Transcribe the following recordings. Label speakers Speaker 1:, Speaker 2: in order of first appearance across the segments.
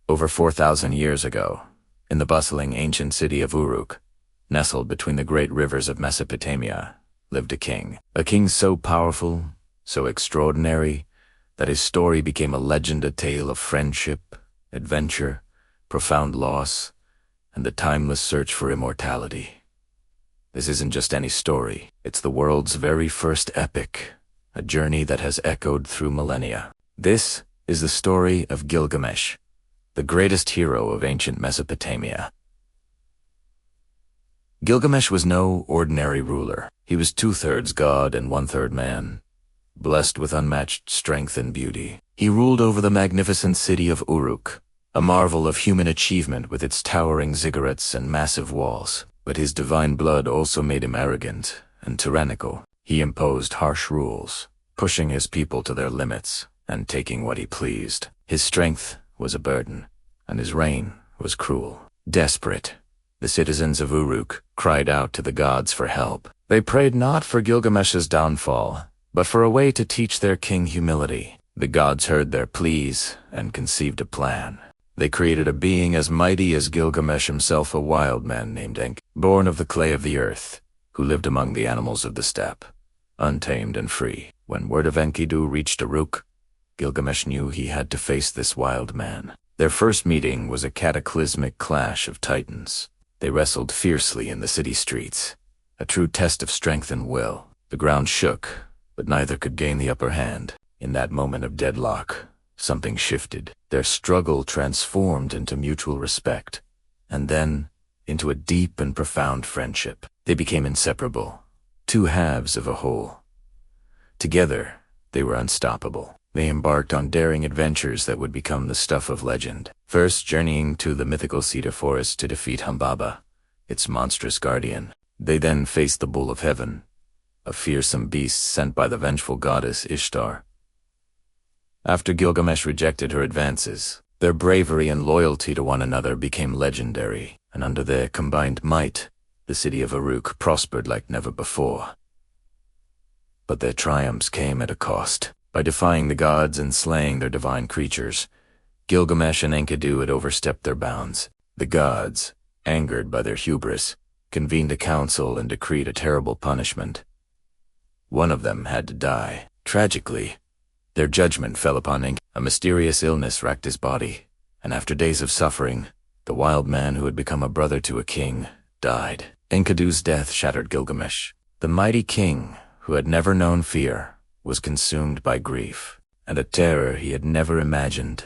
Speaker 1: Over 4,000 years ago, in the bustling ancient city of Uruk, nestled between the great rivers of Mesopotamia, lived a king. A king so powerful, so extraordinary, that his story became a legend, a tale of friendship, adventure, profound loss, and the timeless search for immortality. This isn't just any story, it's the world's very first epic, a journey that has echoed through millennia. This is the story of Gilgamesh, the greatest hero of ancient Mesopotamia. Gilgamesh was no ordinary ruler. He was 2/3 god and 1/3 man, blessed with unmatched strength and beauty. He ruled over the magnificent city of Uruk, a marvel of human achievement with its towering ziggurats and massive walls. But his divine blood also made him arrogant and tyrannical. He imposed harsh rules, pushing his people to their limits and taking what he pleased. His strength was a burden, and his reign was cruel. Desperate, the citizens of Uruk cried out to the gods for help. They prayed not for Gilgamesh's downfall, but for a way to teach their king humility. The gods heard their pleas and conceived a plan. They created a being as mighty as Gilgamesh himself, a wild man named Enki, born of the clay of the earth, who lived among the animals of the steppe, untamed and free. When word of Enkidu reached Uruk, Gilgamesh knew he had to face this wild man. Their first meeting was a cataclysmic clash of titans. They wrestled fiercely in the city streets, a true test of strength and will. The ground shook, but neither could gain the upper hand. In that moment of deadlock, something shifted. Their struggle transformed into mutual respect, and then into a deep and profound friendship. They became inseparable, two halves of a whole. Together, they were unstoppable. They embarked on daring adventures that would become the stuff of legend. First, journeying to the mythical cedar forest to defeat Humbaba, its monstrous guardian. They then faced the Bull of Heaven, a fearsome beast sent by the vengeful goddess Ishtar. After Gilgamesh rejected her advances, their bravery and loyalty to one another became legendary, and under their combined might, the city of Uruk prospered like never before. But their triumphs came at a cost. By defying the gods and slaying their divine creatures, Gilgamesh and Enkidu had overstepped their bounds. The gods, angered by their hubris, convened a council and decreed a terrible punishment. One of them had to die. Tragically, their judgment fell upon Enkidu. A mysterious illness racked his body, and after days of suffering, the wild man who had become a brother to a king died. Enkidu's death shattered Gilgamesh. The mighty king, who had never known fear, was consumed by grief and a terror he had never imagined,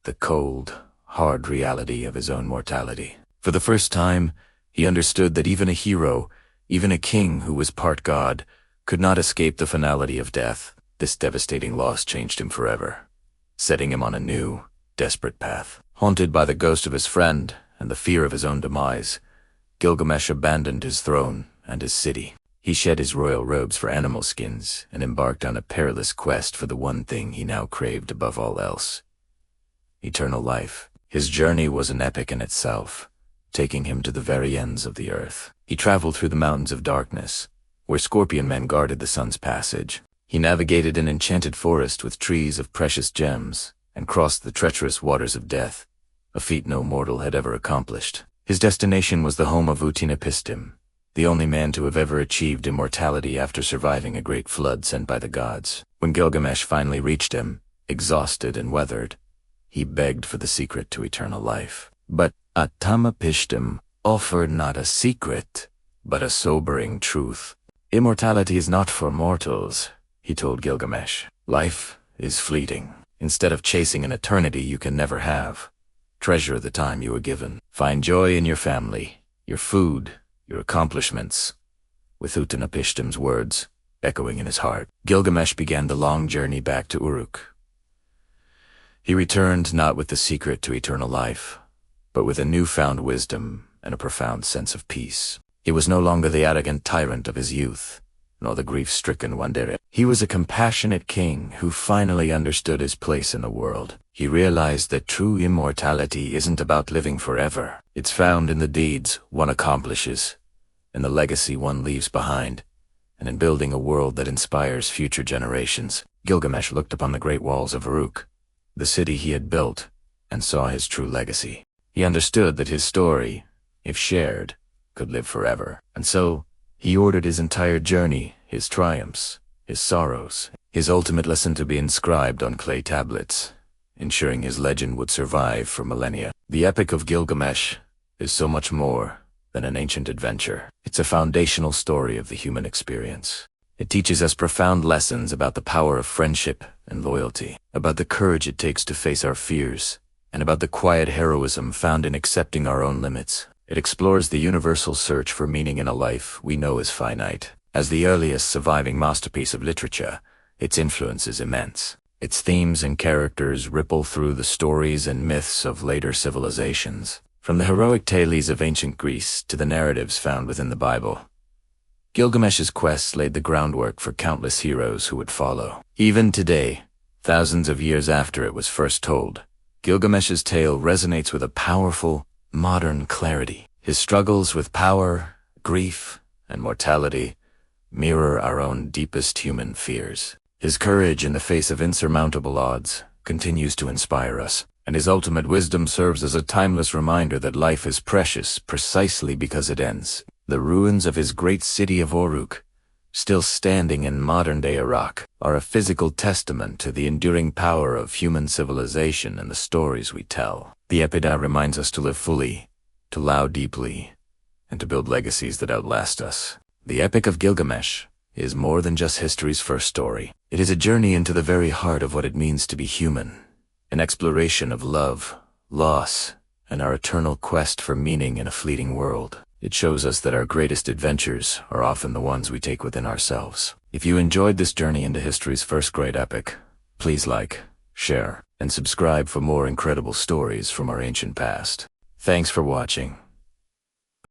Speaker 1: the cold, hard reality of his own mortality. For the first time, he understood that even a hero, even a king who was part god, could not escape the finality of death. This devastating loss changed him forever, setting him on a new, desperate path. Haunted by the ghost of his friend and the fear of his own demise, Gilgamesh abandoned his throne and his city. He shed his royal robes for animal skins and embarked on a perilous quest for the one thing he now craved above all else: eternal life. His journey was an epic in itself, taking him to the very ends of the earth. He traveled through the mountains of darkness, where scorpion men guarded the sun's passage. He navigated an enchanted forest with trees of precious gems, and crossed the treacherous waters of death, a feat no mortal had ever accomplished. His destination was the home of Utnapishtim, the only man to have ever achieved immortality after surviving a great flood sent by the gods. When Gilgamesh finally reached him, exhausted and weathered, he begged for the secret to eternal life. But Utnapishtim offered not a secret, but a sobering truth. Immortality is not for mortals, he told Gilgamesh. Life is fleeting. Instead of chasing an eternity you can never have, treasure the time you were given. Find joy in your family, your food, your accomplishments. With Utnapishtim's words echoing in his heart, Gilgamesh began the long journey back to Uruk. He returned not with the secret to eternal life, but with a newfound wisdom and a profound sense of peace. He was no longer the arrogant tyrant of his youth, nor the grief-stricken wanderer. He was a compassionate king who finally understood his place in the world. He realized that true immortality isn't about living forever. It's found in the deeds one accomplishes, in the legacy one leaves behind, and in building a world that inspires future generations. Gilgamesh looked upon the great walls of Uruk, the city he had built, and saw his true legacy. He understood that his story, if shared, could live forever. And so, he ordered his entire journey, his triumphs, his sorrows, his ultimate lesson to be inscribed on clay tablets, ensuring his legend would survive for millennia. The Epic of Gilgamesh is so much more than an ancient adventure. It's a foundational story of the human experience. It teaches us profound lessons about the power of friendship and loyalty, about the courage it takes to face our fears, and about the quiet heroism found in accepting our own limits. It explores the universal search for meaning in a life we know is finite. As the earliest surviving masterpiece of literature, its influence is immense. Its themes and characters ripple through the stories and myths of later civilizations. From the heroic tales of ancient Greece to the narratives found within the Bible, Gilgamesh's quest laid the groundwork for countless heroes who would follow. Even today, thousands of years after it was first told, Gilgamesh's tale resonates with a powerful, modern clarity. His struggles with power, grief, and mortality mirror our own deepest human fears. His courage in the face of insurmountable odds continues to inspire us, and his ultimate wisdom serves as a timeless reminder that life is precious precisely because it ends. The ruins of his great city of Uruk, still standing in modern-day Iraq, are a physical testament to the enduring power of human civilization and the stories we tell. The Epic reminds us to live fully, to love deeply, and to build legacies that outlast us. The Epic of Gilgamesh is more than just history's first story. It is a journey into the very heart of what it means to be human, an exploration of love, loss, and our eternal quest for meaning in a fleeting world. It shows us that our greatest adventures are often the ones we take within ourselves. If you enjoyed this journey into history's first great epic, please like, share, and subscribe for more incredible stories from our ancient past. Thanks for watching.